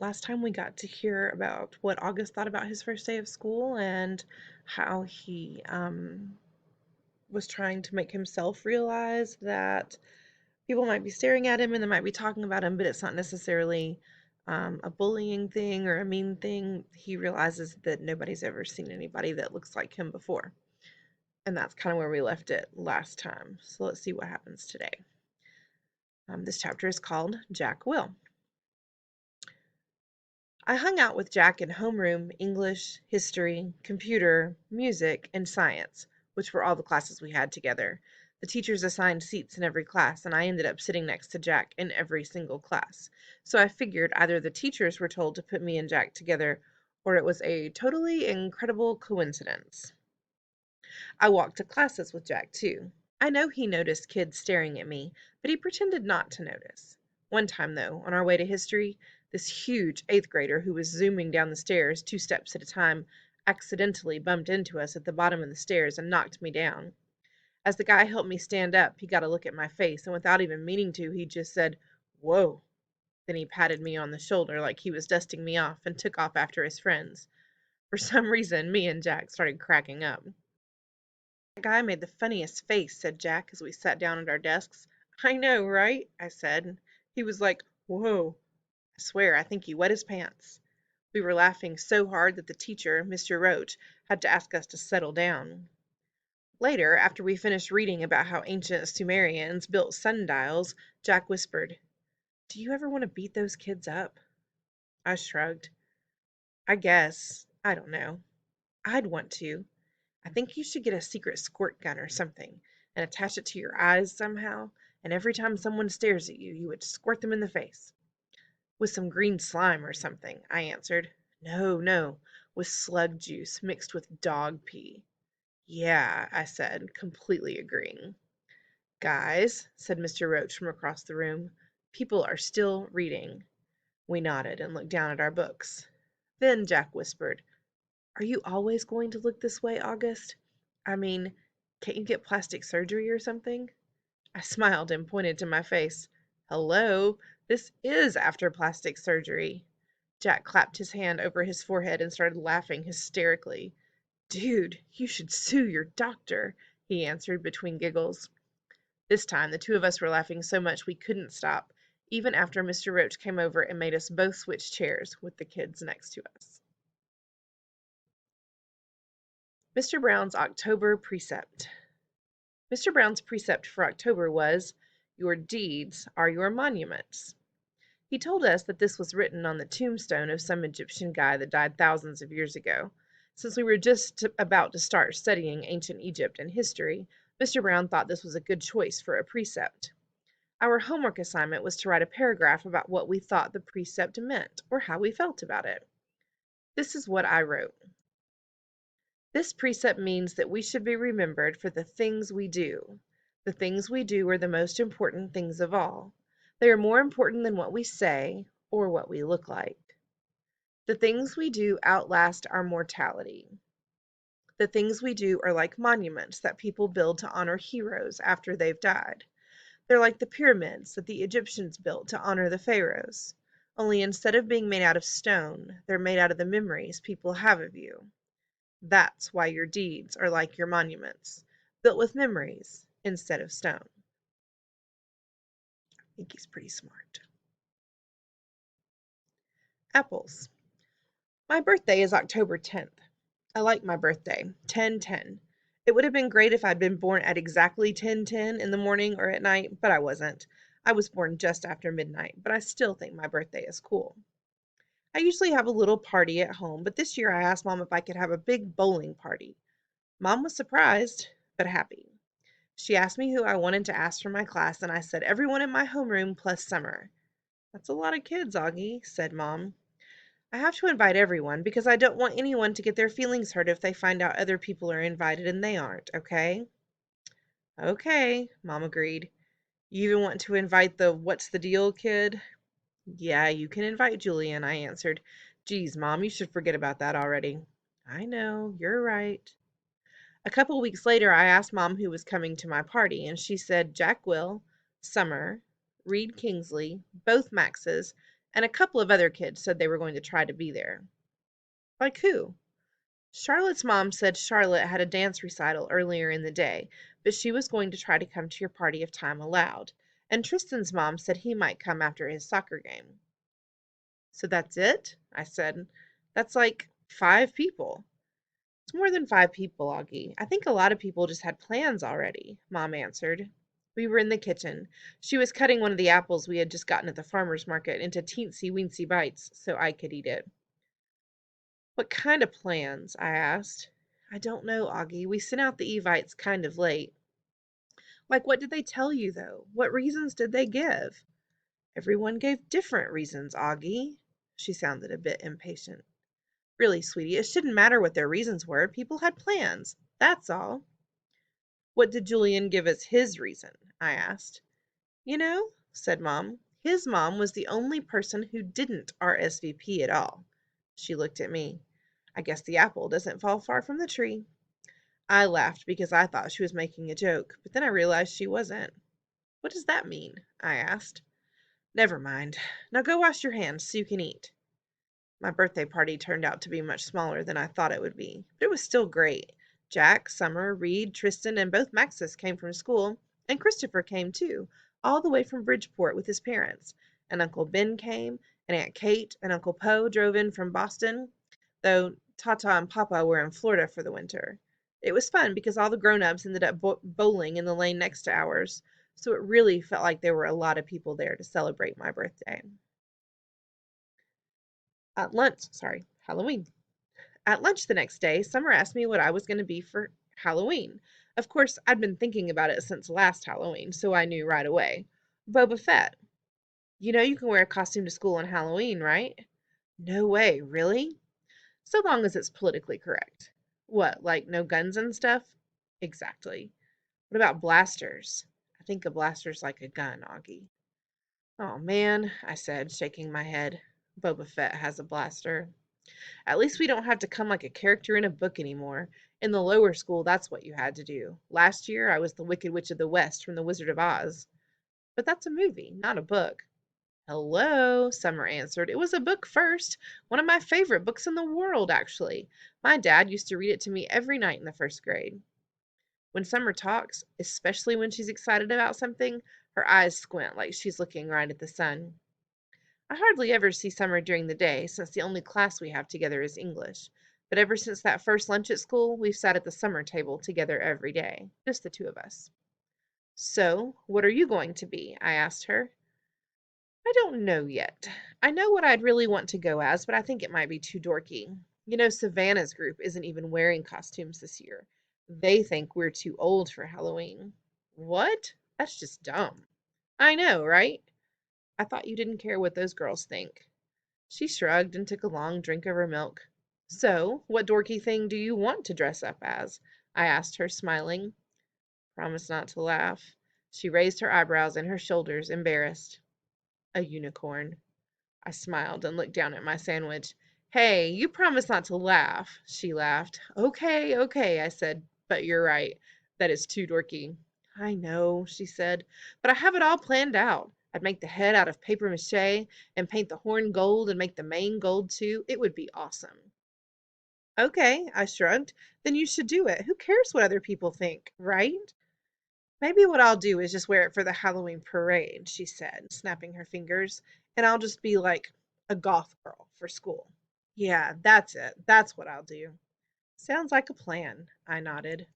Last time we got to hear about what August thought about his first day of school and how he was trying to make himself realize that people might be staring at him and they might be talking about him, but it's not necessarily a bullying thing or a mean thing. He realizes that nobody's ever seen anybody that looks like him before. And that's kind of where we left it last time. So let's see what happens today. This chapter is called Jack Will. I hung out with Jack in homeroom, English, history, computer, music, and science, which were all the classes we had together. The teachers assigned seats in every class, and I ended up sitting next to Jack in every single class. So I figured either the teachers were told to put me and Jack together, or it was a totally incredible coincidence. I walked to classes with Jack, too. I know he noticed kids staring at me, but he pretended not to notice. One time, though, on our way to history, this huge eighth grader who was zooming down the stairs 2 steps at a time accidentally bumped into us at the bottom of the stairs and knocked me down. As the guy helped me stand up, he got a look at my face, and without even meaning to, he just said, "Whoa." Then he patted me on the shoulder like he was dusting me off and took off after his friends. For some reason, me and Jack started cracking up. "That guy made the funniest face," said Jack as we sat down at our desks. "I know, right?" I said. He was like, "Whoa." I swear, I think he wet his pants. We were laughing so hard that the teacher, Mr. Roach, had to ask us to settle down. Later, after we finished reading about how ancient Sumerians built sundials, Jack whispered, "Do you ever want to beat those kids up?" I shrugged. "I guess. I don't know. I'd want to. I think you should get a secret squirt gun or something and attach it to your eyes somehow, and every time someone stares at you, you would squirt them in the face." "With some green slime or something," I answered. "No, no, with slug juice mixed with dog pee." "Yeah," I said, completely agreeing. "Guys," said Mr. Roach from across the room, "people are still reading." We nodded and looked down at our books. Then Jack whispered, "Are you always going to look this way, August? I mean, can't you get plastic surgery or something?" I smiled and pointed to my face. "Hello, this is after plastic surgery." Jack clapped his hand over his forehead and started laughing hysterically. "Dude, you should sue your doctor," he answered between giggles. This time the two of us were laughing so much we couldn't stop, even after Mr. Roach came over and made us both switch chairs with the kids next to us. Mr. Brown's October Precept. Mr. Brown's precept for October was, "Your deeds are your monuments." He told us that this was written on the tombstone of some Egyptian guy that died thousands of years ago. Since we were just about to start studying ancient Egypt and history, Mr. Brown thought this was a good choice for a precept. Our homework assignment was to write a paragraph about what we thought the precept meant or how we felt about it. This is what I wrote. This precept means that we should be remembered for the things we do. The things we do are the most important things of all. They are more important than what we say or what we look like. The things we do outlast our mortality. The things we do are like monuments that people build to honor heroes after they've died. They're like the pyramids that the Egyptians built to honor the pharaohs. Only instead of being made out of stone, they're made out of the memories people have of you. That's why your deeds are like your monuments, built with memories instead of stone. I think he's pretty smart. Apples. My birthday is October 10th. I like my birthday, 10/10. It would have been great if I'd been born at exactly 10:10 in the morning or at night, but I wasn't. I was born just after midnight, but I still think my birthday is cool. I usually have a little party at home, but this year I asked Mom if I could have a big bowling party. Mom was surprised, but happy. She asked me who I wanted to ask from my class, and I said everyone in my homeroom plus Summer. "That's a lot of kids, Augie," said Mom. "I have to invite everyone because I don't want anyone to get their feelings hurt if they find out other people are invited and they aren't, okay?" "Okay," Mom agreed. "You even want to invite the what's the deal kid?" "Yeah, you can invite Julian," I answered. "Geez, Mom, you should forget about that already." "I know, you're right." A couple weeks later, I asked Mom who was coming to my party, and she said Jack Will, Summer, Reed Kingsley, both Maxes, and a couple of other kids said they were going to try to be there. Like who? Charlotte's mom said Charlotte had a dance recital earlier in the day, but she was going to try to come to your party if time allowed. And Tristan's mom said he might come after his soccer game. So that's it? I said. That's like 5 people. It's more than 5 people, Augie. I think a lot of people just had plans already, Mom answered. We were in the kitchen. She was cutting one of the apples we had just gotten at the farmer's market into teensy weensy bites so I could eat it. What kind of plans? I asked. I don't know, Augie. We sent out the Evites kind of late. Like, what did they tell you, though? What reasons did they give? Everyone gave different reasons, Augie. She sounded a bit impatient. Really, sweetie, it shouldn't matter what their reasons were. People had plans. That's all. What did Julian give as his reason? I asked. You know, said Mom, his mom was the only person who didn't RSVP at all. She looked at me. I guess the apple doesn't fall far from the tree. I laughed because I thought she was making a joke, but then I realized she wasn't. What does that mean? I asked. Never mind. Now go wash your hands so you can eat. My birthday party turned out to be much smaller than I thought it would be, but it was still great. Jack, Summer, Reed, Tristan, and both Maxis came from school, and Christopher came too, all the way from Bridgeport with his parents. And Uncle Ben came, and Aunt Kate and Uncle Poe drove in from Boston, though Tata and Papa were in Florida for the winter. It was fun because all the grown-ups ended up bowling in the lane next to ours, so it really felt like there were a lot of people there to celebrate my birthday. Halloween. At lunch the next day, Summer asked me what I was going to be for Halloween. Of course, I'd been thinking about it since last Halloween, so I knew right away. Boba Fett. You know you can wear a costume to school on Halloween, right? No way, really? So long as it's politically correct. What, like no guns and stuff? Exactly. What about blasters? I think a blaster's like a gun, Augie. Oh man, I said, shaking my head. Boba Fett has a blaster. At least we don't have to come like a character in a book anymore. In the lower school, that's what you had to do. Last year, I was the Wicked Witch of the West from The Wizard of Oz. But that's a movie, not a book. Hello, Summer answered. It was a book first. One of my favorite books in the world, actually. My dad used to read it to me every night in the first grade. When Summer talks, especially when she's excited about something, her eyes squint like she's looking right at the sun. I hardly ever see Summer during the day, since the only class we have together is English. But ever since that first lunch at school, we've sat at the summer table together every day, just the two of us. So, what are you going to be? I asked her. I don't know yet. I know what I'd really want to go as, but I think it might be too dorky. You know, Savannah's group isn't even wearing costumes this year. They think we're too old for Halloween. What? That's just dumb. I know, right? I thought you didn't care what those girls think. She shrugged and took a long drink of her milk. So, what dorky thing do you want to dress up as? I asked her, smiling. Promise not to laugh. She raised her eyebrows and her shoulders, embarrassed. A unicorn. I smiled and looked down at my sandwich. Hey, you promised not to laugh. She laughed. Okay, okay, I said, but you're right. That is too dorky. I know, she said, but I have it all planned out. I'd make the head out of paper mache and paint the horn gold and make the mane gold too. It would be awesome. Okay, I shrugged. Then you should do it. Who cares what other people think, right? Maybe what I'll do is just wear it for the Halloween parade, she said, snapping her fingers, and I'll just be like a goth girl for school. Yeah, that's it. That's what I'll do. Sounds like a plan, I nodded.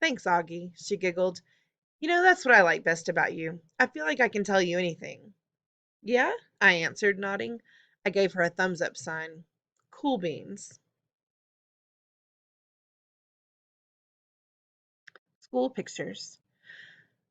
Thanks, Augie, she giggled. You know, that's what I like best about you. I feel like I can tell you anything. Yeah, I answered, nodding. I gave her a thumbs up sign. Cool beans. School pictures.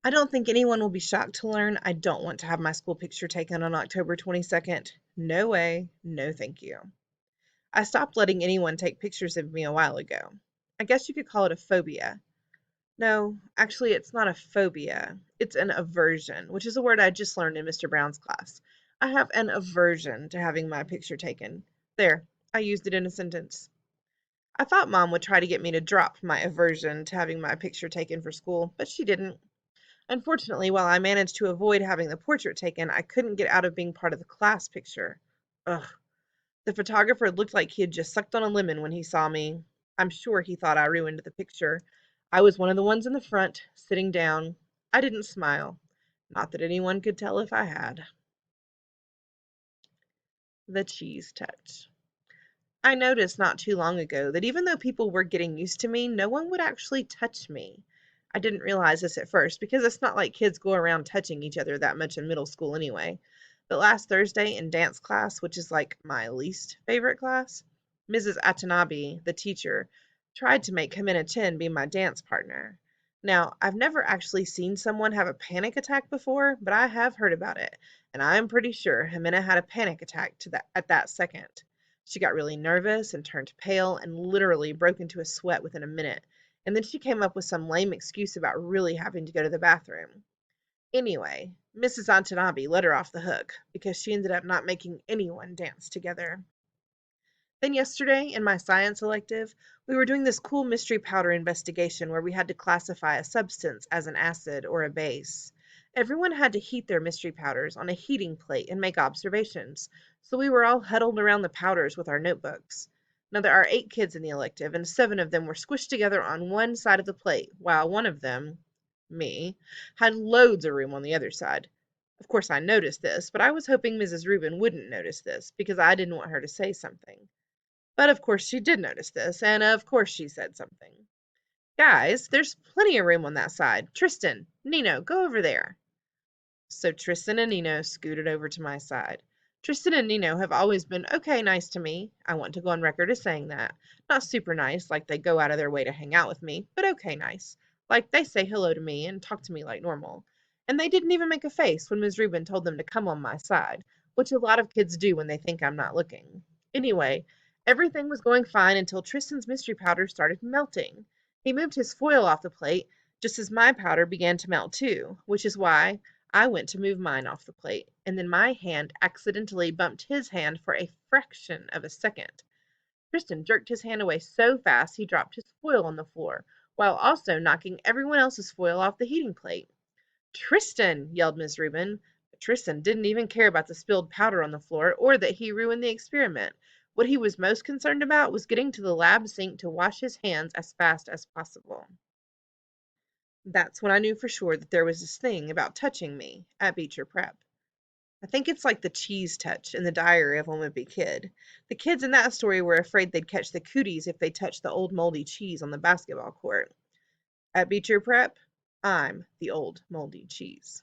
I don't think anyone will be shocked to learn I don't want to have my school picture taken on October 22nd. No way, no thank you. I stopped letting anyone take pictures of me a while ago. I guess you could call it a phobia. No, actually, it's not a phobia. It's an aversion, which is a word I just learned in Mr. Brown's class. I have an aversion to having my picture taken. There, I used it in a sentence. I thought Mom would try to get me to drop my aversion to having my picture taken for school, but she didn't. Unfortunately, while I managed to avoid having the portrait taken, I couldn't get out of being part of the class picture. Ugh. The photographer looked like he had just sucked on a lemon when he saw me. I'm sure he thought I ruined the picture. I was one of the ones in the front, sitting down. I didn't smile. Not that anyone could tell if I had. The cheese touch. I noticed not too long ago that even though people were getting used to me, no one would actually touch me. I didn't realize this at first because it's not like kids go around touching each other that much in middle school anyway. But last Thursday in dance class, which is like my least favorite class, Mrs. Atanabe, the teacher, tried to make Ximena Chen be my dance partner. Now, I've never actually seen someone have a panic attack before, but I have heard about it, and I'm pretty sure Ximena had a panic attack at that second. She got really nervous and turned pale and literally broke into a sweat within a minute, and then she came up with some lame excuse about really having to go to the bathroom. Anyway, Mrs. Antanabe let her off the hook because she ended up not making anyone dance together. Then yesterday, in my science elective, we were doing this cool mystery powder investigation where we had to classify a substance as an acid or a base. Everyone had to heat their mystery powders on a heating plate and make observations, so we were all huddled around the powders with our notebooks. Now, there are 8 kids in the elective, and 7 of them were squished together on one side of the plate, while one of them, me, had loads of room on the other side. Of course, I noticed this, but I was hoping Mrs. Rubin wouldn't notice this because I didn't want her to say something. But of course she did notice this, and of course she said something. Guys, there's plenty of room on that side. Tristan, Nino, go over there. So Tristan and Nino scooted over to my side. Tristan and Nino have always been okay nice to me. I want to go on record as saying that. Not super nice, like they go out of their way to hang out with me, but okay nice. Like they say hello to me and talk to me like normal. And they didn't even make a face when Ms. Rubin told them to come on my side, which a lot of kids do when they think I'm not looking. Anyway, everything was going fine until Tristan's mystery powder started melting. He moved his foil off the plate just as my powder began to melt too, which is why I went to move mine off the plate, and then my hand accidentally bumped his hand for a fraction of a second. Tristan jerked his hand away so fast he dropped his foil on the floor, while also knocking everyone else's foil off the heating plate. Tristan! Yelled Miss Rubin. But Tristan didn't even care about the spilled powder on the floor or that he ruined the experiment. What he was most concerned about was getting to the lab sink to wash his hands as fast as possible. That's when I knew for sure that there was this thing about touching me at Beecher Prep. I think it's like the cheese touch in the Diary of a Wimpy Kid. The kids in that story were afraid they'd catch the cooties if they touched the old moldy cheese on the basketball court. At Beecher Prep, I'm the old moldy cheese.